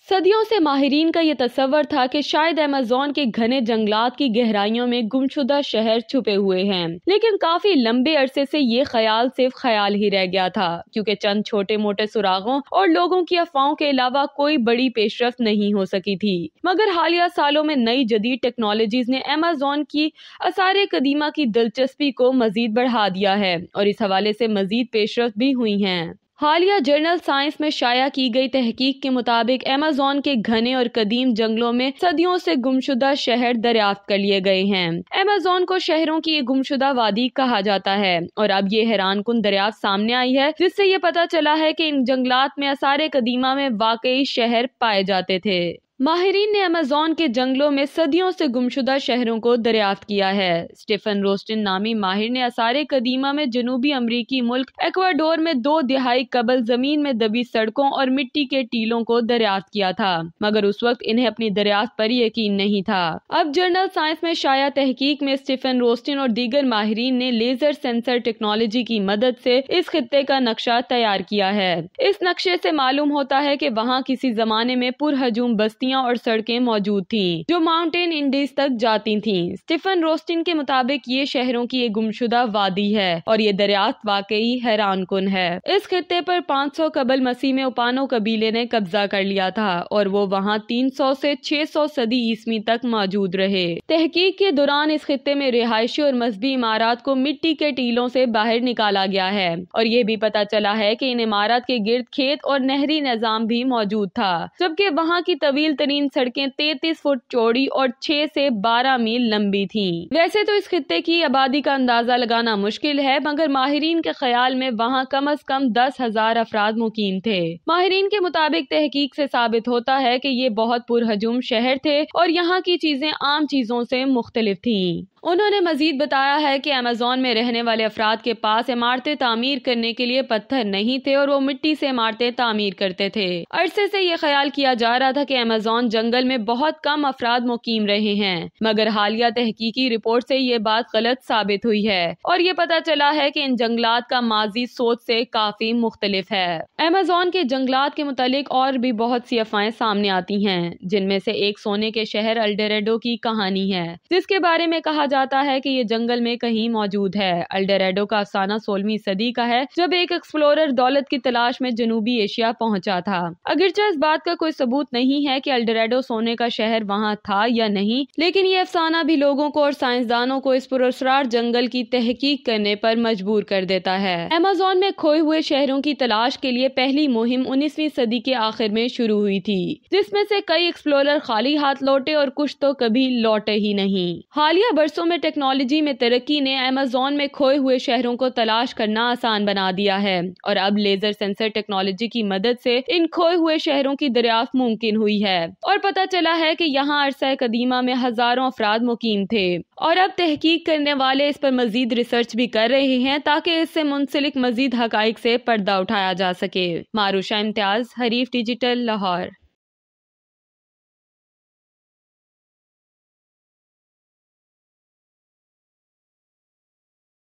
صدیوں سے ماہرین کا یہ تصور تھا کہ شاید ایمیزون کے گھنے جنگلات کی گہرائیوں میں گمشدہ شہر چھپے ہوئے ہیں، لیکن کافی لمبے عرصے سے یہ خیال صرف خیال ہی رہ گیا تھا، کیونکہ چند چھوٹے موٹے سراغوں اور لوگوں کی افواہوں کے علاوہ کوئی بڑی پیش رفت نہیں ہو سکی تھی۔ مگر حالیہ سالوں میں نئی جدید ٹیکنالوجیز نے ایمیزون کی آثار قدیمہ کی دلچسپی کو مزید بڑھا دیا ہے، اور اس حوالے سے مزید پیش رفت بھی ہوئی ہیں۔ حالیہ جرنل سائنس میں شائع کی گئی تحقیق کے مطابق ایمیزون کے گھنے اور قدیم جنگلوں میں صدیوں سے گمشدہ شہر دریافت کر لیے گئے ہیں۔ ایمیزون کو شہروں کی ایک گمشدہ وادی کہا جاتا ہے، اور اب یہ حیران کن دریافت سامنے آئی ہے جس سے یہ پتہ چلا ہے کہ ان جنگلات میں آثار قدیمہ میں واقعی شہر پائے جاتے تھے۔ ماہرین نے ایمیزون کے جنگلوں میں صدیوں سے گمشدہ شہروں کو دریافت کیا ہے۔ اسٹیفن روسٹن نامی ماہر نے آثار قدیمہ میں جنوبی امریکی ملک ایکواڈور میں 2 دہائی قبل زمین میں دبی سڑکوں اور مٹی کے ٹیلوں کو دریافت کیا تھا، مگر اس وقت انہیں اپنی دریافت پر یقین نہیں تھا۔ اب جرنل سائنس میں شائع تحقیق میں اسٹیفن روسٹن اور دیگر ماہرین نے لیزر سینسر ٹیکنالوجی کی مدد سے اس خطے کا نقشہ تیار کیا ہے۔ اس نقشے سے معلوم ہوتا ہے کہ وہاں کسی زمانے میں پرہجوم بستیاں اور سڑکیں موجود تھیں جو ماؤنٹین انڈیز تک جاتی تھیں۔ اسٹیفن روسٹن کے مطابق یہ شہروں کی ایک گمشدہ وادی ہے، اور یہ دریافت واقعی حیران کن ہے۔ اس خطے پر 500 قبل مسیح میں اوپانو قبیلے نے قبضہ کر لیا تھا، اور وہ وہاں 300 سے 600 صدی عیسوی تک موجود رہے۔ تحقیق کے دوران اس خطے میں رہائشی اور مذہبی عمارات کو مٹی کے ٹیلوں سے باہر نکالا گیا ہے، اور یہ بھی پتہ چلا ہے کہ ان عمارات کے گرد کھیت اور نہری نظام بھی موجود تھا، جبکہ وہاں کی طویل ترین سڑکیں 33 فٹ چوڑی اور 6 سے 12 میل لمبی تھیں۔ ویسے تو اس خطے کی آبادی کا اندازہ لگانا مشکل ہے، مگر ماہرین کے خیال میں وہاں کم از کم 10,000 افراد مقیم تھے۔ ماہرین کے مطابق تحقیق سے ثابت ہوتا ہے کہ یہ بہت پرہجوم شہر تھے، اور یہاں کی چیزیں عام چیزوں سے مختلف تھیں۔ انہوں نے مزید بتایا ہے کہ ایمیزون میں رہنے والے افراد کے پاس عمارتیں تعمیر کرنے کے لیے پتھر نہیں تھے، اور وہ مٹی سے عمارتیں تعمیر کرتے تھے۔ عرصے سے یہ خیال کیا جا رہا تھا کہ ایمیزون جنگل میں بہت کم افراد مقیم رہے ہیں، مگر حالیہ تحقیقی رپورٹ سے یہ بات غلط ثابت ہوئی ہے، اور یہ پتہ چلا ہے کہ ان جنگلات کا ماضی سوچ سے کافی مختلف ہے۔ ایمیزون کے جنگلات کے متعلق اور بھی بہت سی افواہیں سامنے آتی ہیں، جن میں سے ایک سونے کے شہر الڈوریڈو کی کہانی ہے، جس کے بارے میں کہا جاتا ہے کہ یہ جنگل میں کہیں موجود ہے۔ الڈوریڈو کا افسانہ 16ویں صدی کا ہے، جب ایک ایکسپلورر دولت کی تلاش میں جنوبی ایشیا پہنچا تھا۔ اگرچہ اس بات کا کوئی ثبوت نہیں ہے کہ الڈوریڈو سونے کا شہر وہاں تھا یا نہیں، لیکن یہ افسانہ بھی لوگوں کو اور سائنسدانوں کو اس پراسرار جنگل کی تحقیق کرنے پر مجبور کر دیتا ہے۔ ایمیزون میں کھوئے ہوئے شہروں کی تلاش کے لیے پہلی مہم 19ویں صدی کے آخر میں شروع ہوئی تھی، جس میں سے کئی ایکسپلورر خالی ہاتھ لوٹے اور کچھ تو کبھی لوٹے ہی نہیں۔ حالیہ برسوں میں ٹیکنالوجی میں ترقی نے ایمیزون میں کھوئے ہوئے شہروں کو تلاش کرنا آسان بنا دیا ہے، اور اب لیزر سینسر ٹیکنالوجی کی مدد سے ان کھوئے ہوئے شہروں کی دریافت ممکن ہوئی ہے، اور پتہ چلا ہے کہ یہاں عرصہ قدیمہ میں ہزاروں افراد مقیم تھے، اور اب تحقیق کرنے والے اس پر مزید ریسرچ بھی کر رہے ہیں تاکہ اس سے منسلک مزید حقائق سے پردہ اٹھایا جا سکے۔ ماروشہ امتیاز، حریف ڈیجیٹل، لاہور۔